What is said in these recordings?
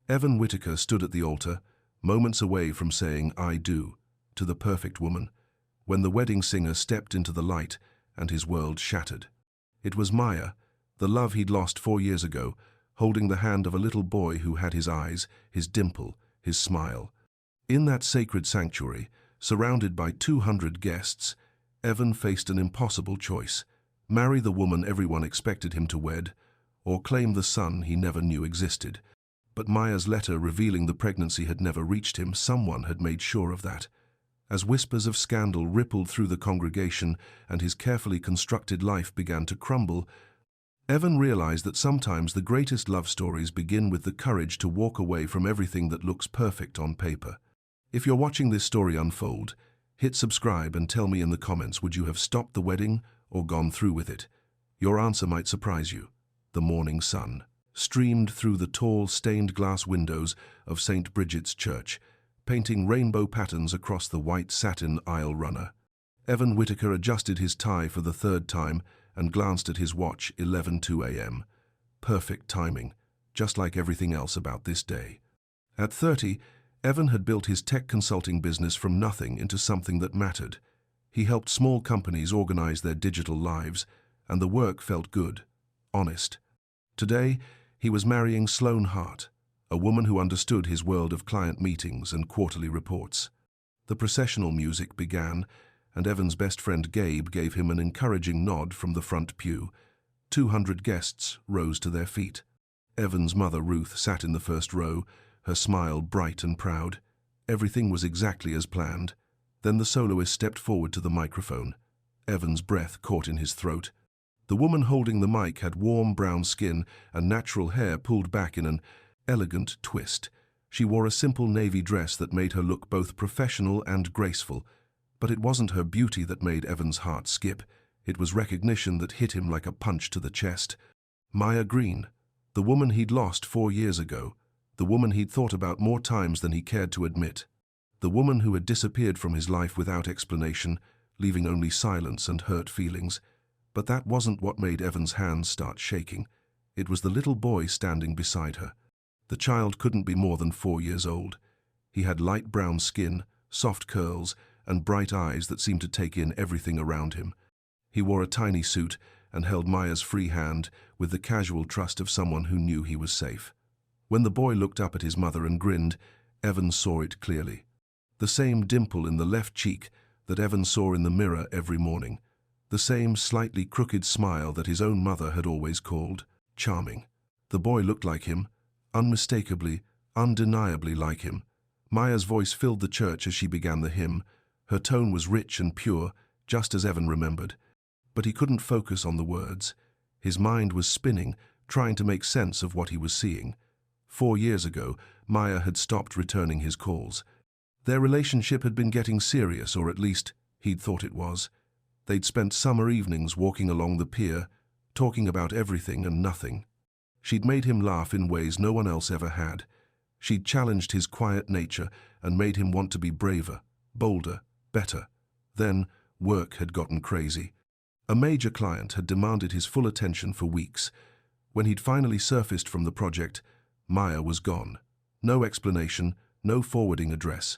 Evan Whitaker stood at the altar, moments away from saying "I do" to the perfect woman, when the wedding singer stepped into the light and his world shattered. It was Maya, the love he'd lost 4 years ago, holding the hand of a little boy who had his eyes, his dimple, his smile. In that sacred sanctuary, surrounded by 200 guests, Evan faced an impossible choice: marry the woman everyone expected him to wed, or claim the son he never knew existed. But Maya's letter revealing the pregnancy had never reached him. Someone had made sure of that. As whispers of scandal rippled through the congregation and his carefully constructed life began to crumble, Evan realized that sometimes the greatest love stories begin with the courage to walk away from everything that looks perfect on paper. If you're watching this story unfold, hit subscribe and tell me in the comments, would you have stopped the wedding or gone through with it? Your answer might surprise you. The morning sun streamed through the tall stained glass windows of St. Bridget's Church, painting rainbow patterns across the white satin aisle runner. Evan Whitaker adjusted his tie for the 3rd time and glanced at his watch. 11:02 a.m. Perfect timing, just like everything else about this day. At 30, Evan had built his tech consulting business from nothing into something that mattered. He helped small companies organize their digital lives, and the work felt good, honest. Today, he was marrying Sloane Hart, a woman who understood his world of client meetings and quarterly reports. The processional music began, and Evan's best friend Gabe gave him an encouraging nod from the front pew. 200 guests rose to their feet. Evan's mother Ruth sat in the first row, her smile bright and proud. Everything was exactly as planned. Then the soloist stepped forward to the microphone. Evan's breath caught in his throat. The woman holding the mic had warm brown skin and natural hair pulled back in an elegant twist. She wore a simple navy dress that made her look both professional and graceful. But it wasn't her beauty that made Evan's heart skip. It was recognition that hit him like a punch to the chest. Maya Green, the woman he'd lost 4 years ago, the woman he'd thought about more times than he cared to admit, the woman who had disappeared from his life without explanation, leaving only silence and hurt feelings. But that wasn't what made Evan's hands start shaking. It was the little boy standing beside her. The child couldn't be more than 4 years old. He had light brown skin, soft curls, and bright eyes that seemed to take in everything around him. He wore a tiny suit and held Maya's free hand with the casual trust of someone who knew he was safe. When the boy looked up at his mother and grinned, Evan saw it clearly. The same dimple in the left cheek that Evan saw in the mirror every morning. The same slightly crooked smile that his own mother had always called charming. The boy looked like him, unmistakably, undeniably like him. Maya's voice filled the church as she began the hymn. Her tone was rich and pure, just as Evan remembered. But he couldn't focus on the words. His mind was spinning, trying to make sense of what he was seeing. 4 years ago, Maya had stopped returning his calls. Their relationship had been getting serious, or at least he'd thought it was. They'd spent summer evenings walking along the pier, talking about everything and nothing. She'd made him laugh in ways no one else ever had. She'd challenged his quiet nature and made him want to be braver, bolder, better. Then, work had gotten crazy. A major client had demanded his full attention for weeks. When he'd finally surfaced from the project, Maya was gone. No explanation, no forwarding address.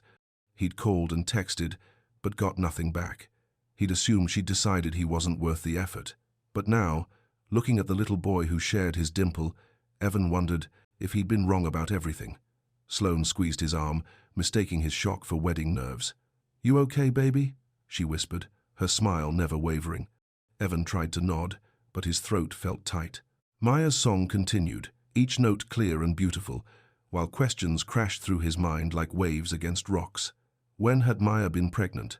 He'd called and texted, but got nothing back. He'd assumed she'd decided he wasn't worth the effort. But now, looking at the little boy who shared his dimple, Evan wondered if he'd been wrong about everything. Sloane squeezed his arm, mistaking his shock for wedding nerves. "You okay, baby?" she whispered, her smile never wavering. Evan tried to nod, but his throat felt tight. Maya's song continued, each note clear and beautiful, while questions crashed through his mind like waves against rocks. When had Maya been pregnant?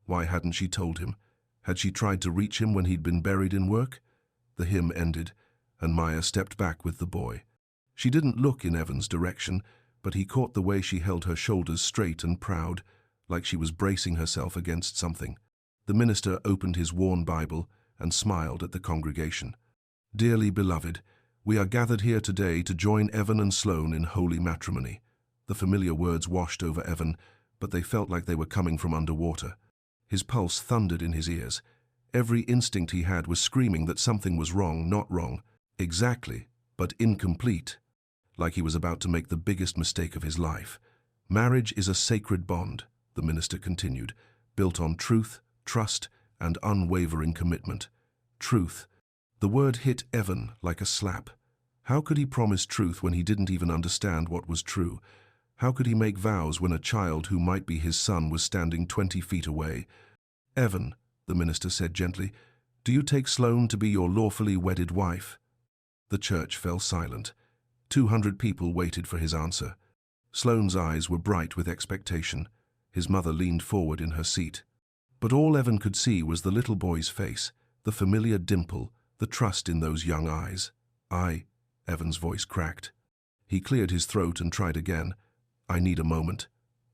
Why hadn't she told him? Had she tried to reach him when he'd been buried in work? The hymn ended, and Maya stepped back with the boy. She didn't look in Evan's direction, but he caught the way she held her shoulders straight and proud, like she was bracing herself against something. The minister opened his worn Bible and smiled at the congregation. "Dearly beloved, we are gathered here today to join Evan and Sloane in holy matrimony." The familiar words washed over Evan, but they felt like they were coming from underwater. His pulse thundered in his ears. Every instinct he had was screaming that something was wrong, not wrong, exactly, but incomplete. like he was about to make the biggest mistake of his life. Marriage is a sacred bond, the minister continued, built on truth, trust, and unwavering commitment. Truth. The word hit Evan like a slap. How could he promise truth when he didn't even understand what was true? How could he make vows when a child who might be his son was standing 20 feet away? Evan, the minister said gently, do you take Sloane to be your lawfully wedded wife? The church fell silent. 200 people waited for his answer. Sloane's eyes were bright with expectation. His mother leaned forward in her seat. But all Evan could see was the little boy's face, the familiar dimple, the trust in those young eyes. Evan's voice cracked. He cleared his throat and tried again. I need a moment.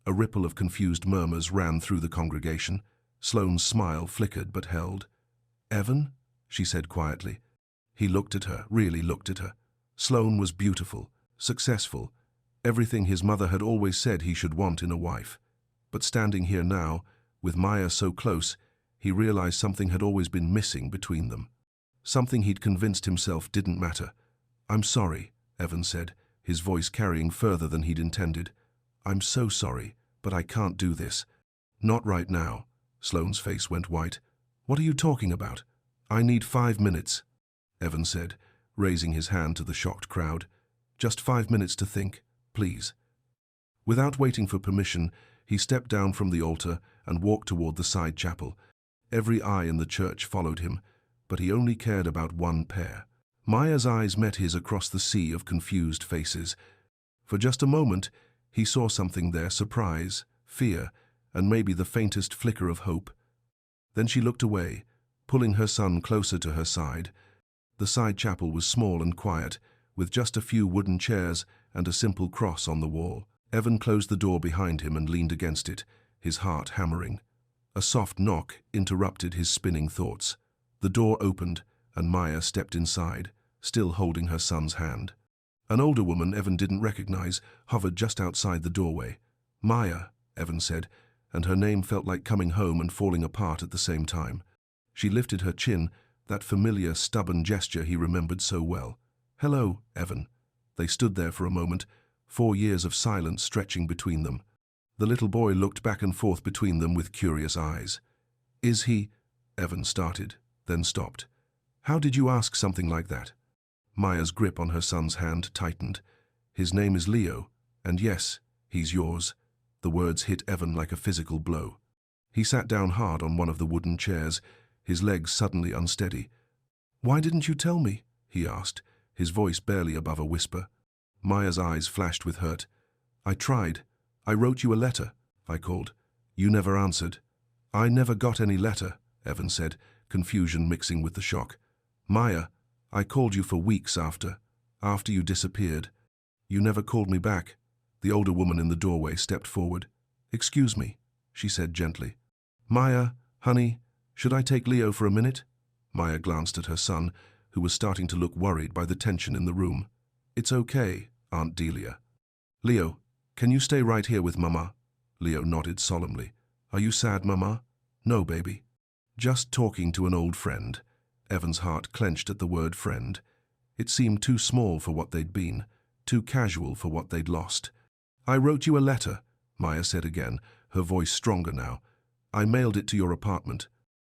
A ripple of confused murmurs ran through the congregation. Sloane's smile flickered but held. Evan? She said quietly. He looked at her, really looked at her. Sloane was beautiful, successful, everything his mother had always said he should want in a wife. But standing here now, with Maya so close, he realized something had always been missing between them. Something he'd convinced himself didn't matter. I'm sorry, Evan said, his voice carrying further than he'd intended. I'm so sorry, but I can't do this. Not right now. Sloane's face went white. What are you talking about? I need 5 minutes, Evan said, raising his hand to the shocked crowd. Just 5 minutes to think, please. Without waiting for permission, he stepped down from the altar and walked toward the side chapel. Every eye in the church followed him, but he only cared about one pair. Maya's eyes met his across the sea of confused faces. For just a moment, he saw something there, surprise, fear, and maybe the faintest flicker of hope. Then she looked away, pulling her son closer to her side. The side chapel was small and quiet, with just a few wooden chairs and a simple cross on the wall. Evan closed the door behind him and leaned against it, his heart hammering. A soft knock interrupted his spinning thoughts. The door opened, and Maya stepped inside, still holding her son's hand. An older woman Evan didn't recognize hovered just outside the doorway. Maya, Evan said, and her name felt like coming home and falling apart at the same time. She lifted her chin, that familiar, stubborn gesture he remembered so well. Hello, Evan. They stood there for a moment, 4 years of silence stretching between them. The little boy looked back and forth between them with curious eyes. Is he? Evan started, then stopped. How did you ask something like that? Maya's grip on her son's hand tightened. His name is Leo, and yes, he's yours. The words hit Evan like a physical blow. He sat down hard on one of the wooden chairs, his legs suddenly unsteady. Why didn't you tell me? He asked, his voice barely above a whisper. Maya's eyes flashed with hurt. I tried. I wrote you a letter, I called. You never answered. I never got any letter, Evan said, confusion mixing with the shock. Maya, I called you for weeks after you disappeared. You never called me back. The older woman in the doorway stepped forward. Excuse me, she said gently. Maya, honey, should I take Leo for a minute? Maya glanced at her son, who was starting to look worried by the tension in the room. It's okay, Aunt Delia. Leo, can you stay right here with Mama? Leo nodded solemnly. Are you sad, Mama? No, baby. Just talking to an old friend. Evan's heart clenched at the word friend. It seemed too small for what they'd been, too casual for what they'd lost. I wrote you a letter, Maya said again, her voice stronger now. I mailed it to your apartment.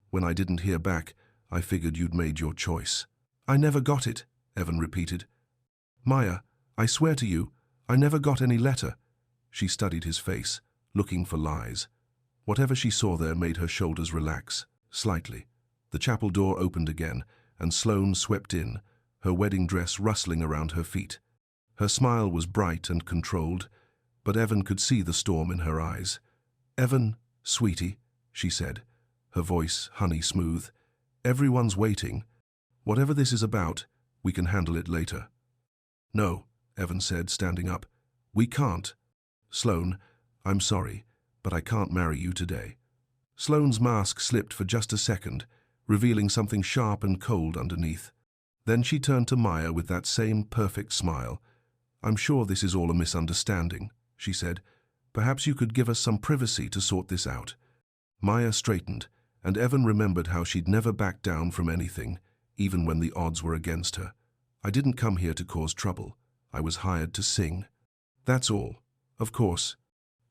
When I didn't hear back, I figured you'd made your choice. I never got it, Evan repeated. Maya, I swear to you, I never got any letter. She studied his face, looking for lies. Whatever she saw there made her shoulders relax, slightly. The chapel door opened again, and Sloane swept in, her wedding dress rustling around her feet. Her smile was bright and controlled, but Evan could see the storm in her eyes. Evan, sweetie, she said, her voice honey smooth. Everyone's waiting. Whatever this is about, we can handle it later. No, Evan said, standing up. We can't. Sloane, I'm sorry, but I can't marry you today. Sloane's mask slipped for just a second, revealing something sharp and cold underneath. Then she turned to Maya with that same perfect smile. I'm sure this is all a misunderstanding, she said. Perhaps you could give us some privacy to sort this out. Maya straightened, and Evan remembered how she'd never backed down from anything, even when the odds were against her. I didn't come here to cause trouble. I was hired to sing. That's all. Of course,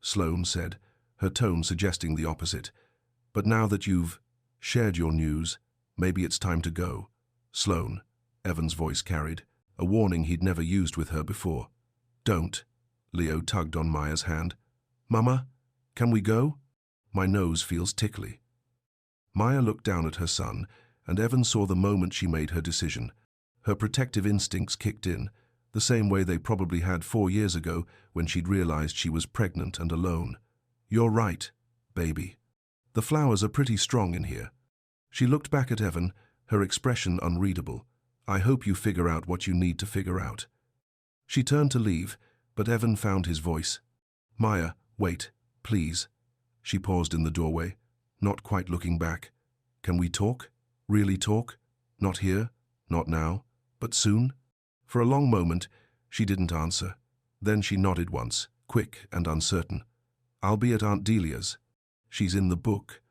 Sloane said, her tone suggesting the opposite. But now that you've shared your news, maybe it's time to go. Sloane, Evan's voice carried, a warning he'd never used with her before. Don't. Leo tugged on Maya's hand. Mama, can we go? My nose feels tickly. Maya looked down at her son, and Evan saw the moment she made her decision. Her protective instincts kicked in, the same way they probably had 4 years ago when she'd realized she was pregnant and alone. You're right, baby. The flowers are pretty strong in here. She looked back at Evan, her expression unreadable. I hope you figure out what you need to figure out. She turned to leave, but Evan found his voice. Maya, wait, please. She paused in the doorway, not quite looking back. Can we talk? Really talk? Not here, not now, but soon? For a long moment, she didn't answer. Then she nodded once, quick and uncertain. I'll be at Aunt Delia's. She's in the book.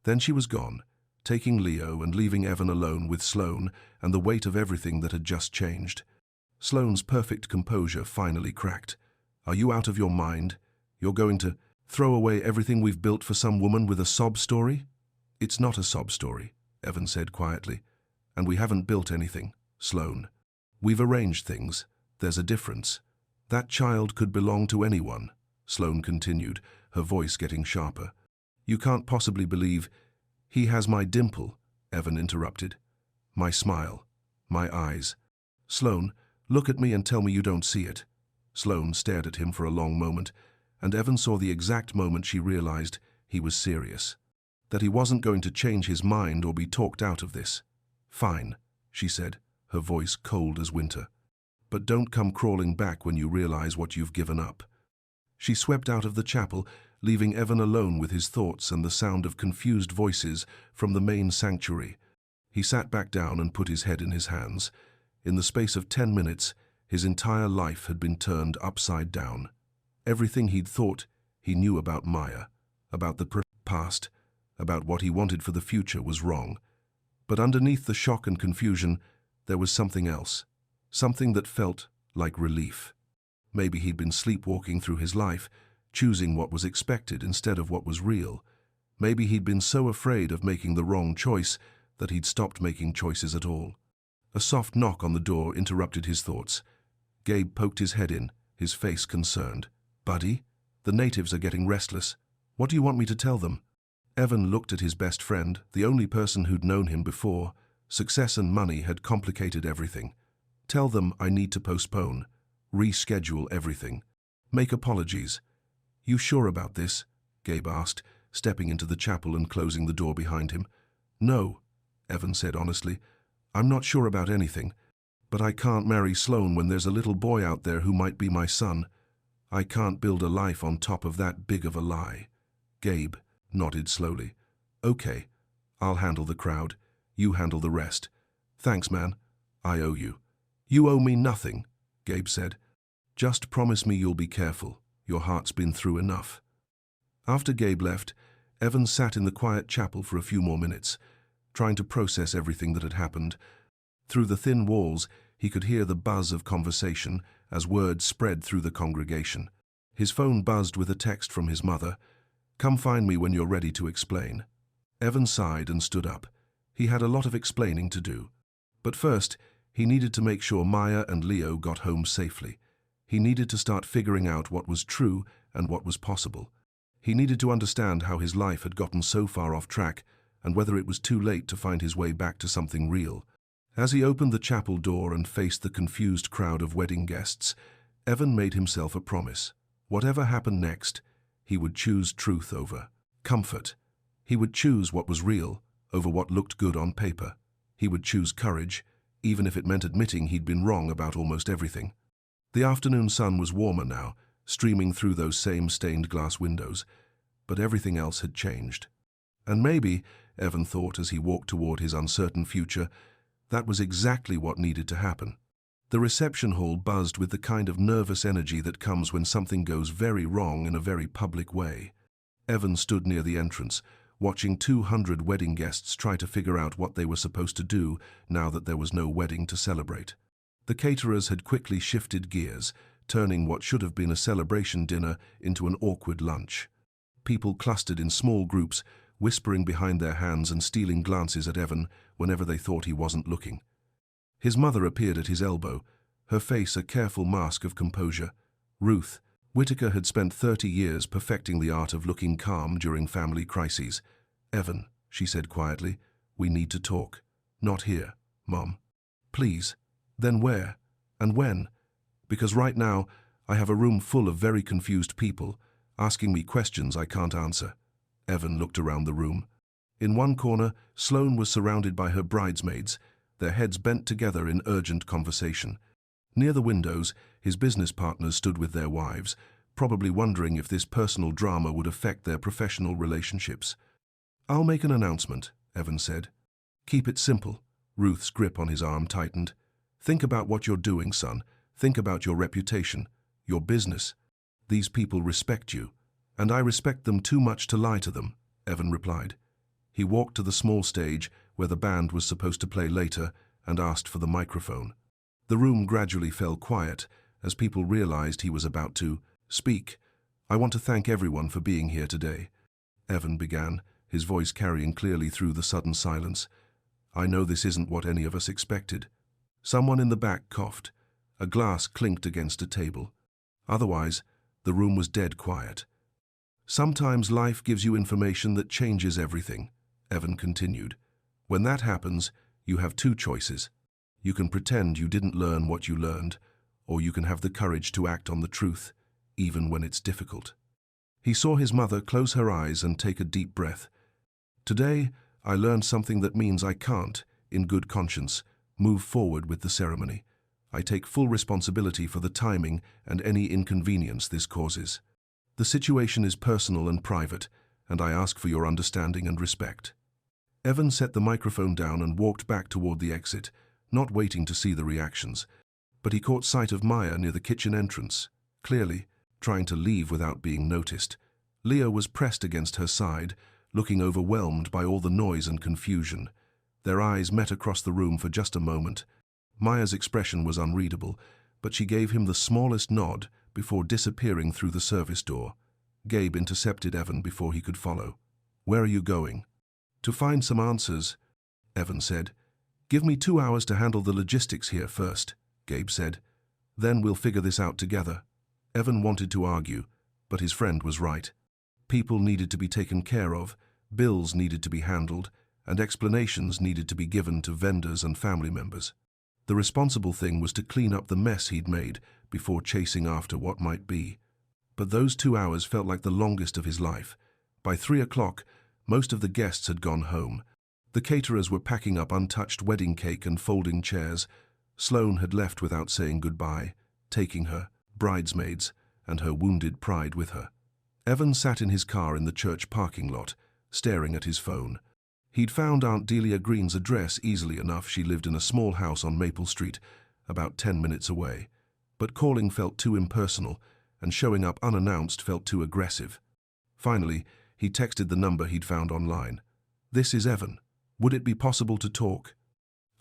Then she was gone, taking Leo and leaving Evan alone with Sloane and the weight of everything that had just changed. Sloane's perfect composure finally cracked. Are you out of your mind? You're going to throw away everything we've built for some woman with a sob story? It's not a sob story, Evan said quietly. And we haven't built anything, Sloane. We've arranged things. There's a difference. That child could belong to anyone, Sloane continued, her voice getting sharper. You can't possibly believe. He has my dimple, Evan interrupted. My smile. My eyes. Sloane, look at me and tell me you don't see it. Sloane stared at him for a long moment, and Evan saw the exact moment she realized he was serious. That he wasn't going to change his mind or be talked out of this. Fine, she said, her voice cold as winter. But don't come crawling back when you realize what you've given up. She swept out of the chapel, leaving Evan alone with his thoughts and the sound of confused voices from the main sanctuary. He sat back down and put his head in his hands. In the space of 10 minutes, his entire life had been turned upside down. Everything he'd thought he knew about Maya, about the past, about what he wanted for the future was wrong. But underneath the shock and confusion, there was something else, something that felt like relief. Maybe he'd been sleepwalking through his life, choosing what was expected instead of what was real. Maybe he'd been so afraid of making the wrong choice that he'd stopped making choices at all. A soft knock on the door interrupted his thoughts. Gabe poked his head in, his face concerned. Buddy, the natives are getting restless. What do you want me to tell them? Evan looked at his best friend, the only person who'd known him before. Success and money had complicated everything. Tell them I need to postpone, reschedule everything, make apologies. You sure about this? Gabe asked, stepping into the chapel and closing the door behind him. No, Evan said honestly. I'm not sure about anything, but I can't marry Sloane when there's a little boy out there who might be my son. I can't build a life on top of that big of a lie. Gabe nodded slowly. Okay, I'll handle the crowd. You handle the rest. Thanks, man. I owe you. You owe me nothing, Gabe said. Just promise me you'll be careful. Your heart's been through enough. After Gabe left, Evan sat in the quiet chapel for a few more minutes, trying to process everything that had happened. Through the thin walls, he could hear the buzz of conversation as words spread through the congregation. His phone buzzed with a text from his mother. Come find me when you're ready to explain. Evan sighed and stood up. He had a lot of explaining to do. But first, he needed to make sure Maya and Leo got home safely. He needed to start figuring out what was true and what was possible. He needed to understand how his life had gotten so far off track and whether it was too late to find his way back to something real. As he opened the chapel door and faced the confused crowd of wedding guests, Evan made himself a promise. Whatever happened next, he would choose truth over comfort. He would choose what was real over what looked good on paper. He would choose courage, even if it meant admitting he'd been wrong about almost everything. The afternoon sun was warmer now, streaming through those same stained glass windows, but everything else had changed. And maybe, Evan thought as he walked toward his uncertain future, that was exactly what needed to happen. The reception hall buzzed with the kind of nervous energy that comes when something goes very wrong in a very public way. Evan stood near the entrance, watching 200 wedding guests try to figure out what they were supposed to do now that there was no wedding to celebrate. The caterers had quickly shifted gears, turning what should have been a celebration dinner into an awkward lunch. People clustered in small groups, whispering behind their hands and stealing glances at Evan whenever they thought he wasn't looking. His mother appeared at his elbow, her face a careful mask of composure. Ruth Whitaker had spent 30 years perfecting the art of looking calm during family crises. "Evan," she said quietly, "we need to talk." "Not here, Mom." "Please." "Then where? And when? Because right now, I have a room full of very confused people, asking me questions I can't answer." Evan looked around the room. In one corner, Sloane was surrounded by her bridesmaids, their heads bent together in urgent conversation. Near the windows, his business partners stood with their wives, probably wondering if this personal drama would affect their professional relationships. "I'll make an announcement," Evan said. "Keep it simple." Ruth's grip on his arm tightened. "Think about what you're doing, son. Think about your reputation, your business. These people respect you, and I respect them too much to lie to them," Evan replied. He walked to the small stage where the band was supposed to play later and asked for the microphone. The room gradually fell quiet as people realized he was about to speak. "I want to thank everyone for being here today," Evan began, his voice carrying clearly through the sudden silence. "I know this isn't what any of us expected." Someone in the back coughed. A glass clinked against a table. Otherwise, the room was dead quiet. "Sometimes life gives you information that changes everything," Evan continued. "When that happens, you have two choices. You can pretend you didn't learn what you learned, or you can have the courage to act on the truth, even when it's difficult." He saw his mother close her eyes and take a deep breath. "Today, I learned something that means I can't, in good conscience, move forward with the ceremony. I take full responsibility for the timing and any inconvenience this causes. The situation is personal and private, and I ask for your understanding and respect." Evan set the microphone down and walked back toward the exit, not waiting to see the reactions. But he caught sight of Maya near the kitchen entrance, clearly trying to leave without being noticed. Leah was pressed against her side, looking overwhelmed by all the noise and confusion. Their eyes met across the room for just a moment. Maya's expression was unreadable, but she gave him the smallest nod before disappearing through the service door. Gabe intercepted Evan before he could follow. "Where are you going?" "To find some answers," Evan said. "Give me 2 hours to handle the logistics here first," Gabe said. "Then we'll figure this out together." Evan wanted to argue, but his friend was right. People needed to be taken care of, bills needed to be handled, and explanations needed to be given to vendors and family members. The responsible thing was to clean up the mess he'd made before chasing after what might be. But those 2 hours felt like the longest of his life. By 3 o'clock, most of the guests had gone home. The caterers were packing up untouched wedding cake and folding chairs. Sloane had left without saying goodbye, taking her bridesmaids and her wounded pride with her. Evan sat in his car in the church parking lot, staring at his phone. He'd found Aunt Delia Green's address easily enough. She lived in a small house on Maple Street, about 10 minutes away. But calling felt too impersonal, and showing up unannounced felt too aggressive. Finally, he texted the number he'd found online. "This is Evan. Would it be possible to talk?"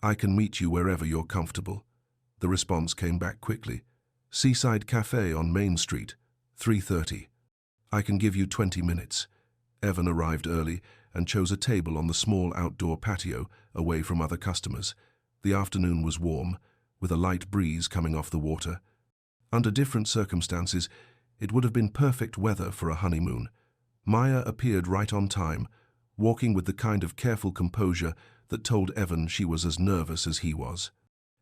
"I can meet you wherever you're comfortable." The response came back quickly. "Seaside Cafe on Main Street, 3:30. "I can give you 20 minutes. Evan arrived early and chose a table on the small outdoor patio away from other customers. The afternoon was warm, with a light breeze coming off the water. Under different circumstances, it would have been perfect weather for a honeymoon. Maya appeared right on time, walking with the kind of careful composure that told Evan she was as nervous as he was.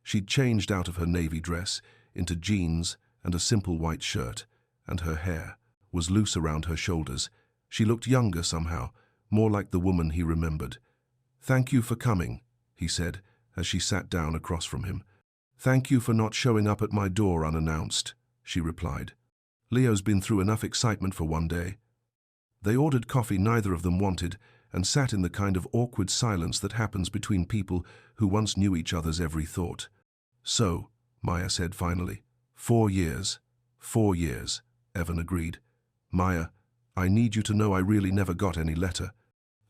She'd changed out of her navy dress into jeans and a simple white shirt, and her hair was loose around her shoulders. She looked younger somehow, more like the woman he remembered. "Thank you for coming," he said, as she sat down across from him. "Thank you for not showing up at my door unannounced," she replied. "Leo's been through enough excitement for one day." They ordered coffee neither of them wanted and sat in the kind of awkward silence that happens between people who once knew each other's every thought. "So," Maya said finally. 4 years. 4 years," Evan agreed. "Maya, I need you to know I really never got any letter.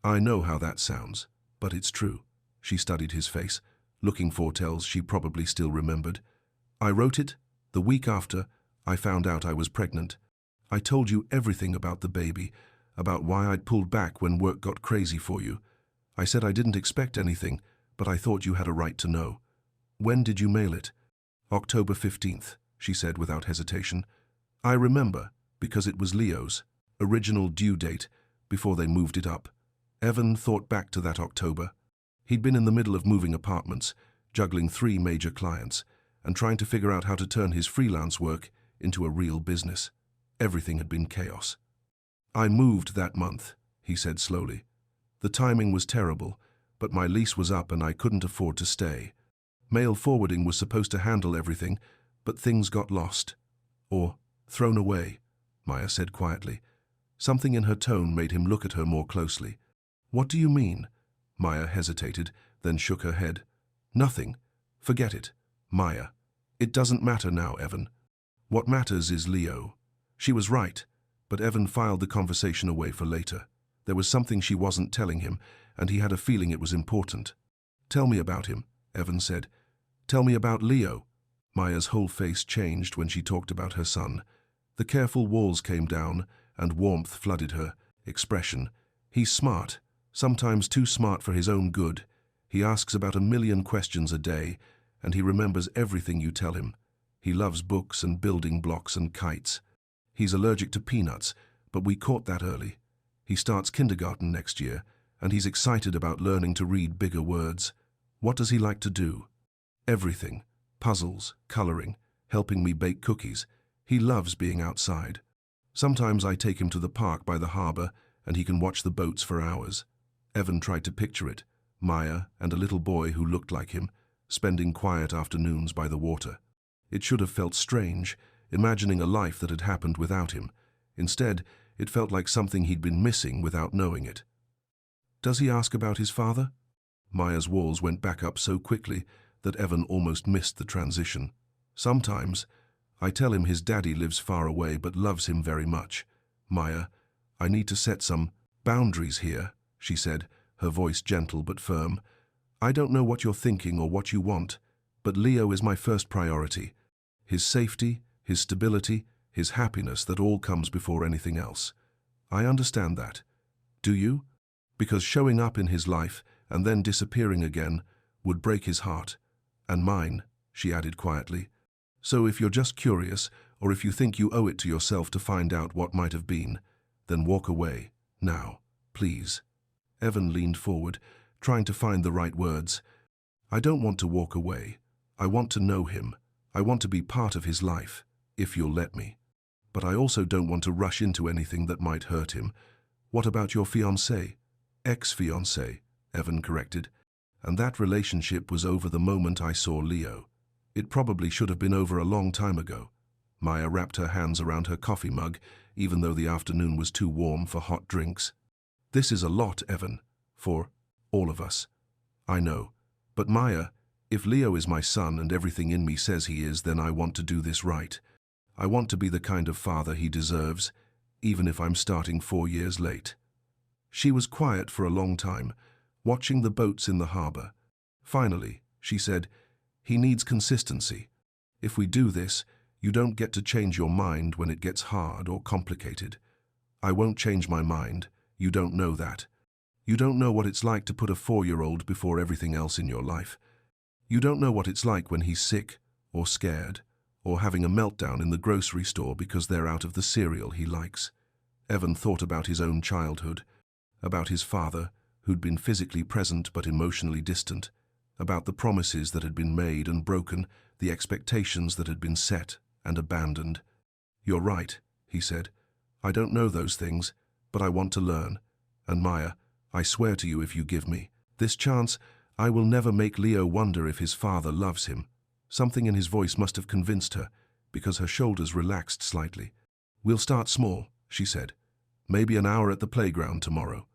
I know how that sounds, but it's true." She studied his face, looking for tells she probably still remembered. I wrote it the week after I found out I was pregnant. I told you everything about the baby, about why I'd pulled back when work got crazy for you. I said I didn't expect anything, but I thought you had a right to know. When did you mail it? October 15th, she said without hesitation. I remember, because it was Leo's original due date before they moved it up. Evan thought back to that October. He'd been in the middle of moving apartments, juggling 3 major clients, and trying to figure out how to turn his freelance work into a real business. Everything had been chaos. I moved that month, he said slowly. The timing was terrible, but my lease was up and I couldn't afford to stay. Mail forwarding was supposed to handle everything, but things got lost. Or thrown away, Maya said quietly. Something in her tone made him look at her more closely. What do you mean? Maya hesitated, then shook her head. Nothing. Forget it. Maya. It doesn't matter now, Evan. What matters is Leo. She was right, but Evan filed the conversation away for later. There was something she wasn't telling him, and he had a feeling it was important. Tell me about him, Evan said. Tell me about Leo. Maya's whole face changed when she talked about her son. The careful walls came down, and warmth flooded her expression. He's smart, sometimes too smart for his own good. He asks about 1,000,000 questions a day, and he remembers everything you tell him. He loves books and building blocks and kites. He's allergic to peanuts, but we caught that early. He starts kindergarten next year, and he's excited about learning to read bigger words. What does he like to do? Everything. Puzzles, coloring, helping me bake cookies. He loves being outside. Sometimes I take him to the park by the harbor, and he can watch the boats for hours. Evan tried to picture it, Maya and a little boy who looked like him, spending quiet afternoons by the water. It should have felt strange, imagining a life that had happened without him. Instead, it felt like something he'd been missing without knowing it. Does he ask about his father? Maya's walls went back up so quickly that Evan almost missed the transition. Sometimes, I tell him his daddy lives far away but loves him very much. Maya, I need to set some boundaries here, she said, her voice gentle but firm. I don't know what you're thinking or what you want, but Leo is my first priority. His safety, his stability, his happiness, that all comes before anything else. I understand that. Do you? Because showing up in his life and then disappearing again would break his heart. And mine, she added quietly. So if you're just curious, or if you think you owe it to yourself to find out what might have been, then walk away, now, please. Evan leaned forward, trying to find the right words. I don't want to walk away. I want to know him. I want to be part of his life, if you'll let me. But I also don't want to rush into anything that might hurt him. What about your fiancé? Ex-fiancé, Evan corrected. And that relationship was over the moment I saw Leo. It probably should have been over a long time ago. Maya wrapped her hands around her coffee mug, even though the afternoon was too warm for hot drinks. This is a lot, Evan, for all of us. I know. But Maya, if Leo is my son and everything in me says he is, then I want to do this right. I want to be the kind of father he deserves, even if I'm starting 4 years late. She was quiet for a long time, watching the boats in the harbor. Finally, she said, he needs consistency. If we do this, you don't get to change your mind when it gets hard or complicated. I won't change my mind. You don't know that. You don't know what it's like to put a 4-year-old before everything else in your life. You don't know what it's like when he's sick or scared or having a meltdown in the grocery store because they're out of the cereal he likes. Evan thought about his own childhood, about his father, who'd been physically present but emotionally distant, about the promises that had been made and broken, the expectations that had been set and abandoned. You're right, he said. I don't know those things, but I want to learn. And Maya, I swear to you, if you give me this chance, I will never make Leo wonder if his father loves him. Something in his voice must have convinced her, because her shoulders relaxed slightly. We'll start small, she said. Maybe an hour at the playground tomorrow.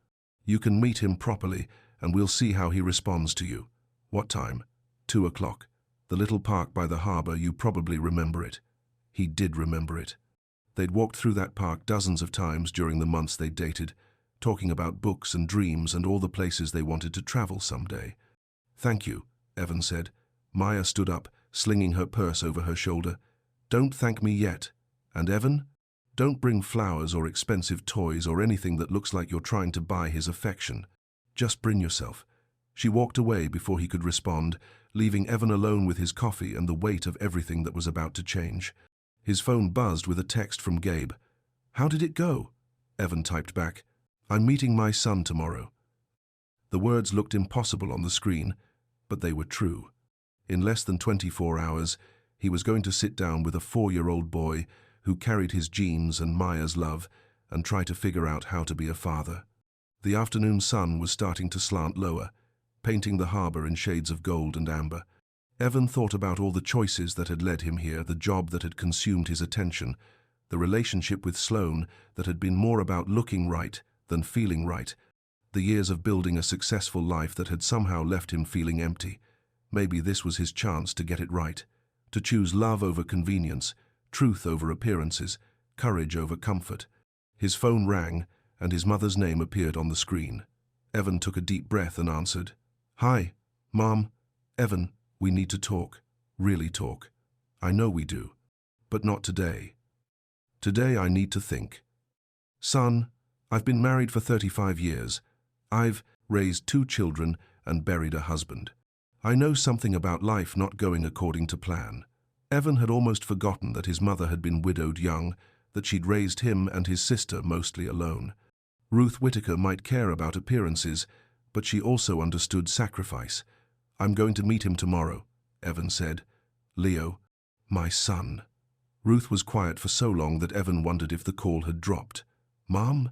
You can meet him properly, and we'll see how he responds to you. What time? 2 o'clock. The little park by the harbor, you probably remember it. He did remember it. They'd walked through that park dozens of times during the months they'd dated, talking about books and dreams and all the places they wanted to travel someday. Thank you, Evan said. Maya stood up, slinging her purse over her shoulder. "Don't thank me yet. And Evan? Don't bring flowers or expensive toys or anything that looks like you're trying to buy his affection. Just bring yourself." She walked away before he could respond, leaving Evan alone with his coffee and the weight of everything that was about to change. His phone buzzed with a text from Gabe. "How did it go?" Evan typed back, "I'm meeting my son tomorrow." The words looked impossible on the screen, but they were true. In less than 24 hours, he was going to sit down with a 4-year-old boy who carried his genes and Maya's love and try to figure out how to be a father. The afternoon sun was starting to slant lower, painting the harbor in shades of gold and amber. Evan thought about all the choices that had led him here, the job that had consumed his attention, the relationship with Sloane that had been more about looking right than feeling right, the years of building a successful life that had somehow left him feeling empty. Maybe this was his chance to get it right, to choose love over convenience, truth over appearances, courage over comfort. His phone rang, and his mother's name appeared on the screen. Evan took a deep breath and answered. "Hi, Mom. Evan, we need to talk. Really talk. I know we do. But not today. Today I need to think. Son, I've been married for 35 years. I've raised 2 children and buried a husband. I know something about life not going according to plan." Evan had almost forgotten that his mother had been widowed young, that she'd raised him and his sister mostly alone. Ruth Whitaker might care about appearances, but she also understood sacrifice. "I'm going to meet him tomorrow," Evan said. "Leo, my son." Ruth was quiet for so long that Evan wondered if the call had dropped. "Mom,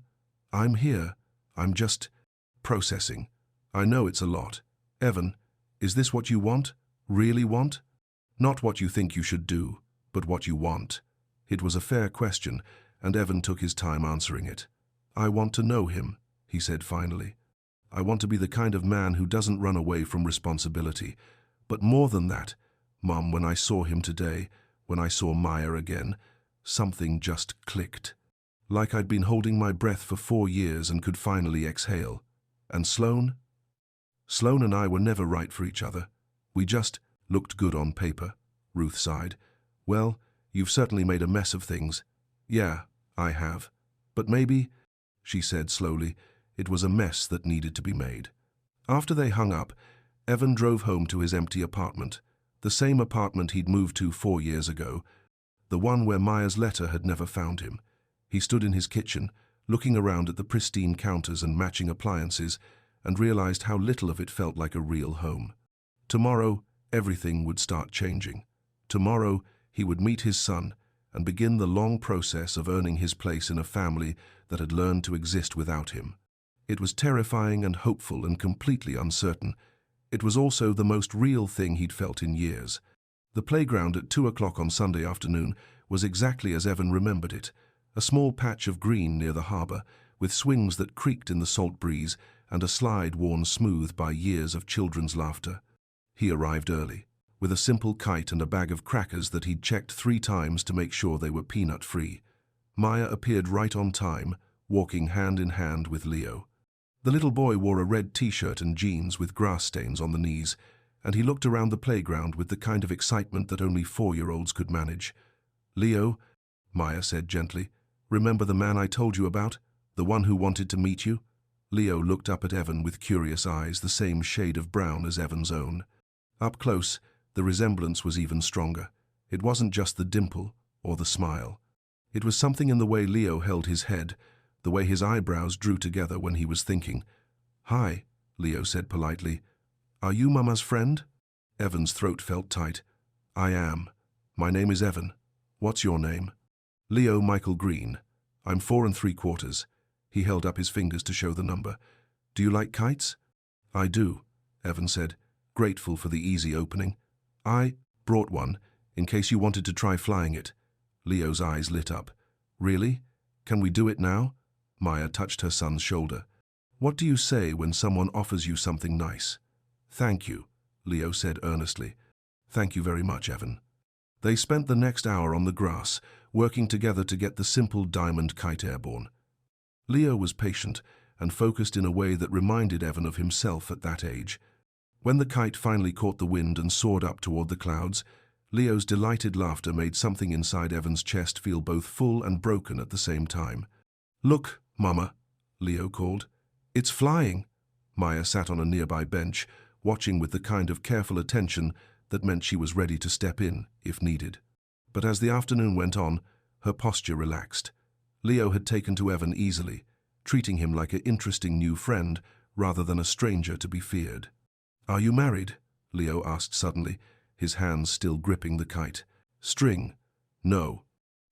I'm here. I'm just processing. I know it's a lot. Evan, is this what you want? Really want? Not what you think you should do, but what you want." It was a fair question, and Evan took his time answering it. "I want to know him," he said finally. "I want to be the kind of man who doesn't run away from responsibility. But more than that, Mom, when I saw him today, when I saw Maya again, something just clicked. Like I'd been holding my breath for 4 years and could finally exhale. And Sloane? Sloane and I were never right for each other. We just looked good on paper," Ruth sighed. "Well, you've certainly made a mess of things." "Yeah, I have. But maybe," she said slowly, "it was a mess that needed to be made." After they hung up, Evan drove home to his empty apartment, the same apartment he'd moved to 4 years ago, the one where Maya's letter had never found him. He stood in his kitchen, looking around at the pristine counters and matching appliances, and realized how little of it felt like a real home. Tomorrow, everything would start changing. Tomorrow, he would meet his son and begin the long process of earning his place in a family that had learned to exist without him. It was terrifying and hopeful and completely uncertain. It was also the most real thing he'd felt in years. The playground at 2 o'clock on Sunday afternoon was exactly as Evan remembered it, a small patch of green near the harbor, with swings that creaked in the salt breeze and a slide worn smooth by years of children's laughter. He arrived early, with a simple kite and a bag of crackers that he'd checked 3 times to make sure they were peanut-free. Maya appeared right on time, walking hand in hand with Leo. The little boy wore a red t-shirt and jeans with grass stains on the knees, and he looked around the playground with the kind of excitement that only 4-year-olds could manage. "Leo," Maya said gently, "remember the man I told you about? The one who wanted to meet you?" Leo looked up at Evan with curious eyes, the same shade of brown as Evan's own. Up close, the resemblance was even stronger. It wasn't just the dimple or the smile. It was something in the way Leo held his head, the way his eyebrows drew together when he was thinking. "Hi," Leo said politely. "Are you Mama's friend?" Evan's throat felt tight. "I am. My name is Evan. What's your name?" "Leo Michael Green. I'm 4 3/4. He held up his fingers to show the number. "Do you like kites?" "I do," Evan said, grateful for the easy opening. "I brought one, in case you wanted to try flying it." Leo's eyes lit up. "Really? Can we do it now?" Maya touched her son's shoulder. "What do you say when someone offers you something nice?" "Thank you," Leo said earnestly. "Thank you very much, Evan." They spent the next hour on the grass, working together to get the simple diamond kite airborne. Leo was patient and focused in a way that reminded Evan of himself at that age. When the kite finally caught the wind and soared up toward the clouds, Leo's delighted laughter made something inside Evan's chest feel both full and broken at the same time. "Look, Mama," Leo called. "It's flying." Maya sat on a nearby bench, watching with the kind of careful attention that meant she was ready to step in, if needed. But as the afternoon went on, her posture relaxed. Leo had taken to Evan easily, treating him like an interesting new friend rather than a stranger to be feared. "Are you married?" Leo asked suddenly, his hands still gripping the kite. "String." "No,"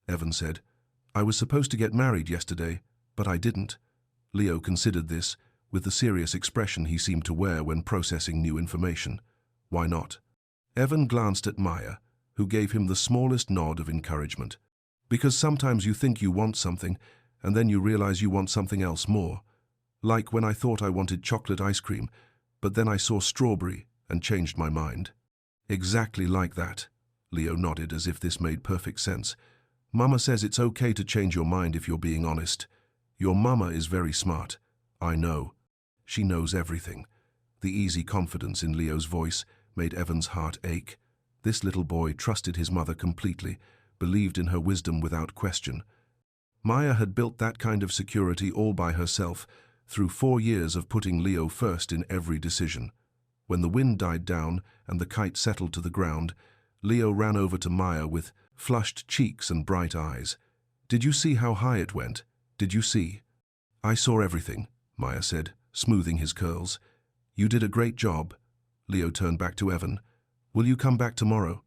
Evan said. "I was supposed to get married yesterday, but I didn't." Leo considered this, with the serious expression he seemed to wear when processing new information. "Why not?" Evan glanced at Maya, who gave him the smallest nod of encouragement. "Because sometimes you think you want something, and then you realize you want something else more. Like when I thought I wanted chocolate ice cream, but then I saw strawberry and changed my mind." "Exactly like that." Leo nodded as if this made perfect sense. "Mama says it's okay to change your mind if you're being honest. Your mama is very smart. I know. She knows everything." The easy confidence in Leo's voice made Evan's heart ache. This little boy trusted his mother completely, believed in her wisdom without question. Maya had built that kind of security all by herself, through 4 years of putting Leo first in every decision. When the wind died down and the kite settled to the ground, Leo ran over to Maya with flushed cheeks and bright eyes. "Did you see how high it went? Did you see?" "I saw everything," Maya said, smoothing his curls. "You did a great job." Leo turned back to Evan. "Will you come back tomorrow?"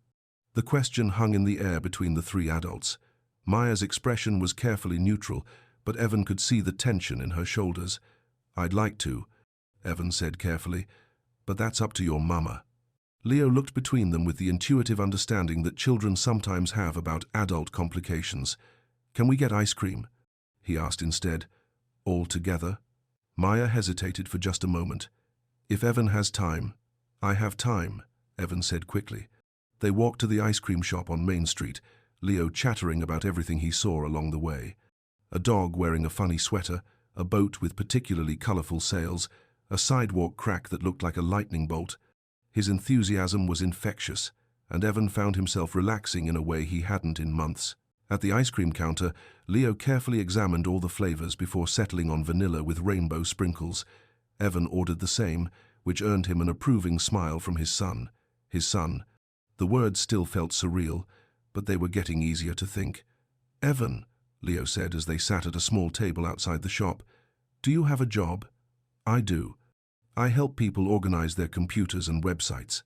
The question hung in the air between the 3 adults. Maya's expression was carefully neutral, but Evan could see the tension in her shoulders. "I'd like to," Evan said carefully, "but that's up to your mama." Leo looked between them with the intuitive understanding that children sometimes have about adult complications. "Can we get ice cream?" he asked instead. "All together?" Maya hesitated for just a moment. "If Evan has time." "I have time," Evan said quickly. They walked to the ice cream shop on Main Street, Leo chattering about everything he saw along the way. A dog wearing a funny sweater, a boat with particularly colorful sails, a sidewalk crack that looked like a lightning bolt. His enthusiasm was infectious, and Evan found himself relaxing in a way he hadn't in months. At the ice cream counter, Leo carefully examined all the flavors before settling on vanilla with rainbow sprinkles. Evan ordered the same, which earned him an approving smile from his son. His son. The words still felt surreal, but they were getting easier to think. "Evan," Leo said as they sat at a small table outside the shop, "do you have a job?" "I do. I help people organize their computers and websites."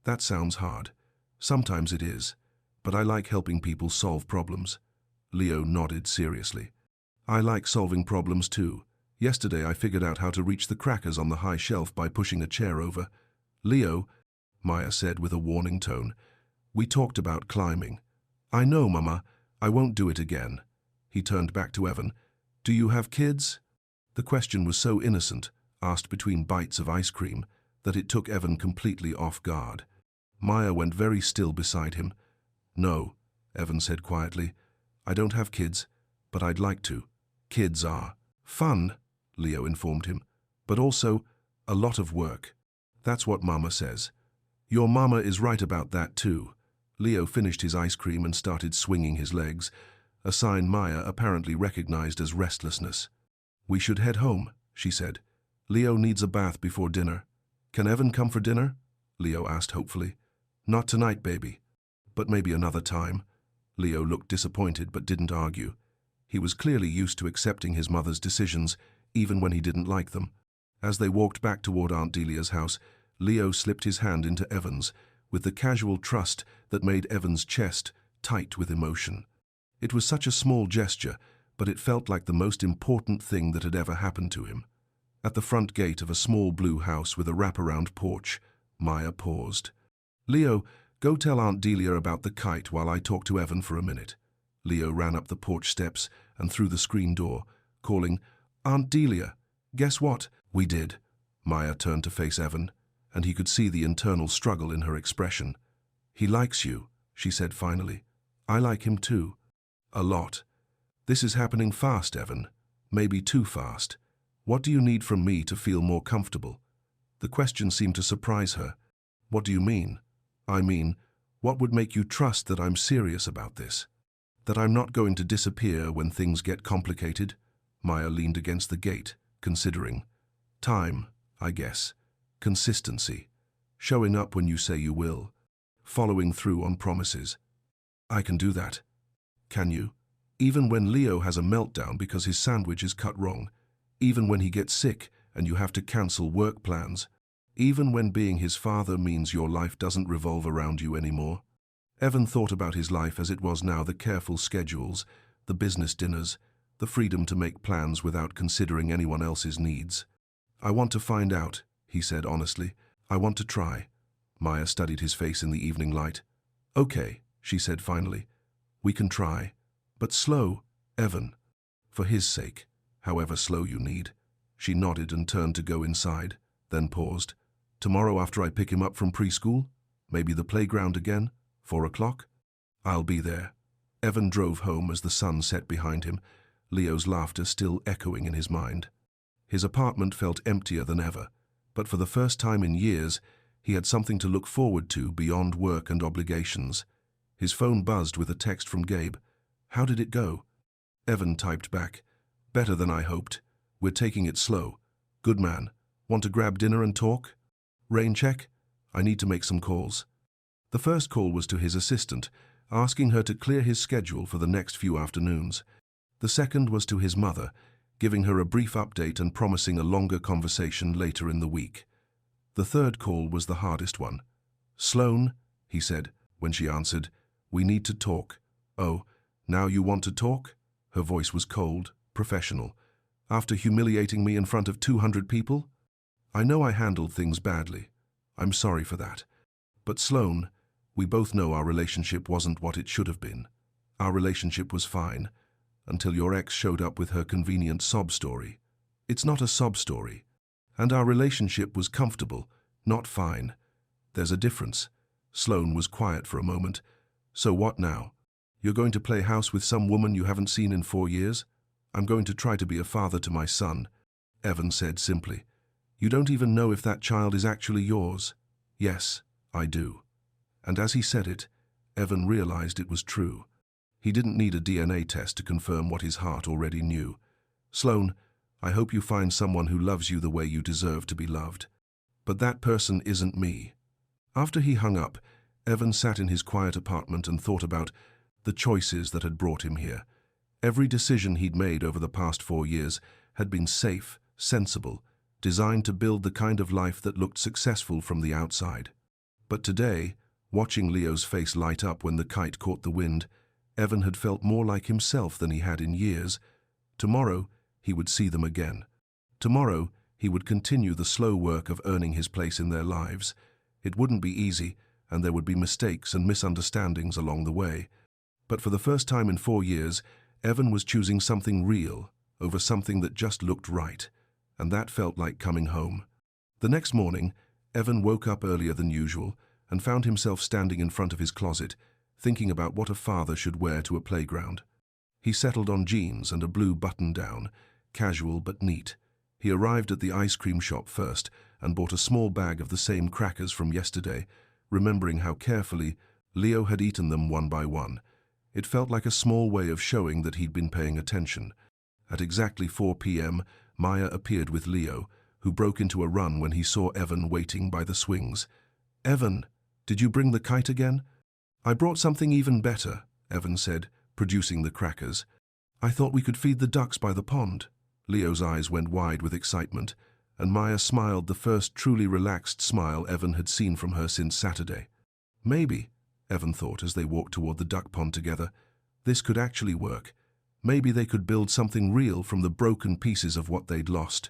"That sounds hard." "Sometimes it is, but I like helping people solve problems." Leo nodded seriously. "I like solving problems too. Yesterday I figured out how to reach the crackers on the high shelf by pushing a chair over." "Leo," Maya said with a warning tone, "we talked about climbing." "I know, Mama. I won't do it again." He turned back to Evan. "Do you have kids?" The question was so innocent, asked between bites of ice cream, that it took Evan completely off guard. Maya went very still beside him. "No," Evan said quietly. "I don't have kids, but I'd like to." "Kids are fun," Leo informed him, "but also a lot of work. That's what Mama says." "Your mama is right about that too." Leo finished his ice cream and started swinging his legs, a sign Maya apparently recognized as restlessness. "We should head home," she said. "Leo needs a bath before dinner." "Can Evan come for dinner?" Leo asked hopefully. "Not tonight, baby. But maybe another time." Leo looked disappointed but didn't argue. He was clearly used to accepting his mother's decisions, even when he didn't like them. As they walked back toward Aunt Delia's house, Leo slipped his hand into Evan's, with the casual trust that made Evan's chest tight with emotion. It was such a small gesture, but it felt like the most important thing that had ever happened to him. At the front gate of a small blue house with a wraparound porch, Maya paused. "Leo, go tell Aunt Delia about the kite while I talk to Evan for a minute." Leo ran up the porch steps and through the screen door, calling, "Aunt Delia, guess what?" "We did." Maya turned to face Evan, and he could see the internal struggle in her expression. "He likes you," she said finally. "I like him too. A lot. This is happening fast, Evan. Maybe too fast. What do you need from me to feel more comfortable?" The question seemed to surprise her. "What do you mean?" "I mean, What would make you trust that I'm serious about this? That I'm not going to disappear when things get complicated? Maya leaned against the gate, considering. Time, I guess. Consistency. Showing up when you say you will. Following through on promises. I can do that. Can you? Even when Leo has a meltdown because his sandwich is cut wrong. Even when he gets sick and you have to cancel work plans. Even when being his father means your life doesn't revolve around you anymore. Evan thought about his life as it was now, the careful schedules, the business dinners, the freedom to make plans without considering anyone else's needs. I want to find out, he said honestly. I want to try. Maya studied his face in the evening light. Okay, she said finally. We can try. But slow, Evan. For his sake, however slow you need. She nodded and turned to go inside, then paused. Tomorrow after I pick him up from preschool? Maybe the playground again? 4 o'clock? I'll be there. Evan drove home as the sun set behind him, Leo's laughter still echoing in his mind. His apartment felt emptier than ever, but for the first time in years, he had something to look forward to beyond work and obligations. His phone buzzed with a text from Gabe. How did it go? Evan typed back. Better than I hoped. We're taking it slow. Good man. Want to grab dinner and talk? Rain check? I need to make some calls. The first call was to his assistant, asking her to clear his schedule for the next few afternoons. The second was to his mother, giving her a brief update and promising a longer conversation later in the week. The third call was the hardest one. Sloan, he said, when she answered, we need to talk. Oh, now you want to talk? Her voice was cold, professional. After humiliating me in front of 200 people? I know I handled things badly. I'm sorry for that. But Sloan, we both know our relationship wasn't what it should have been. Our relationship was fine, until your ex showed up with her convenient sob story. It's not a sob story. And our relationship was comfortable, not fine. There's a difference. Sloan was quiet for a moment. So what now? You're going to play house with some woman you haven't seen in 4 years? I'm going to try to be a father to my son, Evan said simply. You don't even know if that child is actually yours. Yes, I do. And as he said it, Evan realized it was true. He didn't need a DNA test to confirm what his heart already knew. Sloan, I hope you find someone who loves you the way you deserve to be loved. But that person isn't me. After he hung up, Evan sat in his quiet apartment and thought about the choices that had brought him here. Every decision he'd made over the past 4 years had been safe, sensible, designed to build the kind of life that looked successful from the outside. But today, watching Leo's face light up when the kite caught the wind, Evan had felt more like himself than he had in years. Tomorrow, he would see them again. Tomorrow, he would continue the slow work of earning his place in their lives. It wouldn't be easy, and there would be mistakes and misunderstandings along the way. But for the first time in 4 years, Evan was choosing something real over something that just looked right, and that felt like coming home. The next morning, Evan woke up earlier than usual and found himself standing in front of his closet, thinking about what a father should wear to a playground. He settled on jeans and a blue button-down, casual but neat. He arrived at the ice cream shop first and bought a small bag of the same crackers from yesterday, remembering how carefully Leo had eaten them one by one. It felt like a small way of showing that he'd been paying attention. At exactly 4 p.m., Maya appeared with Leo, who broke into a run when he saw Evan waiting by the swings. Evan, did you bring the kite again? I brought something even better, Evan said, producing the crackers. I thought we could feed the ducks by the pond. Leo's eyes went wide with excitement, and Maya smiled, the first truly relaxed smile Evan had seen from her since Saturday. Maybe, Evan thought as they walked toward the duck pond together, this could actually work. Maybe they could build something real from the broken pieces of what they'd lost.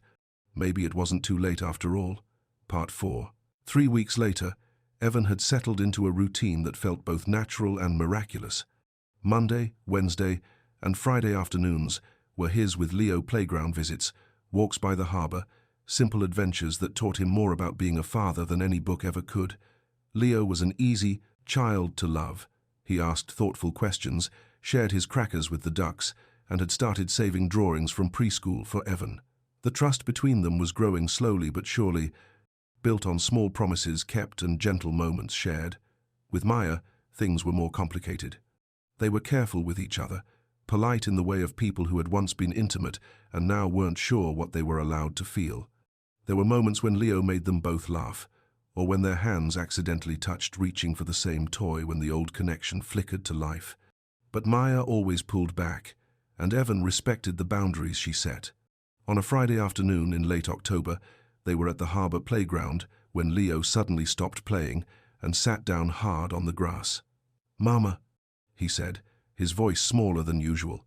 Maybe it wasn't too late after all. Part 4. 3 weeks later, Evan had settled into a routine that felt both natural and miraculous. Monday, Wednesday, and Friday afternoons were his with Leo playground visits, walks by the harbor, simple adventures that taught him more about being a father than any book ever could. Leo was an easy child to love. He asked thoughtful questions, shared his crackers with the ducks, and had started saving drawings from preschool for Evan. The trust between them was growing slowly but surely, built on small promises kept and gentle moments shared. With Maya, things were more complicated. They were careful with each other, polite in the way of people who had once been intimate and now weren't sure what they were allowed to feel. There were moments when Leo made them both laugh, or when their hands accidentally touched, reaching for the same toy when the old connection flickered to life. But Maya always pulled back, and Evan respected the boundaries she set. On a Friday afternoon in late October, they were at the harbour playground when Leo suddenly stopped playing and sat down hard on the grass. "Mama," he said, his voice smaller than usual,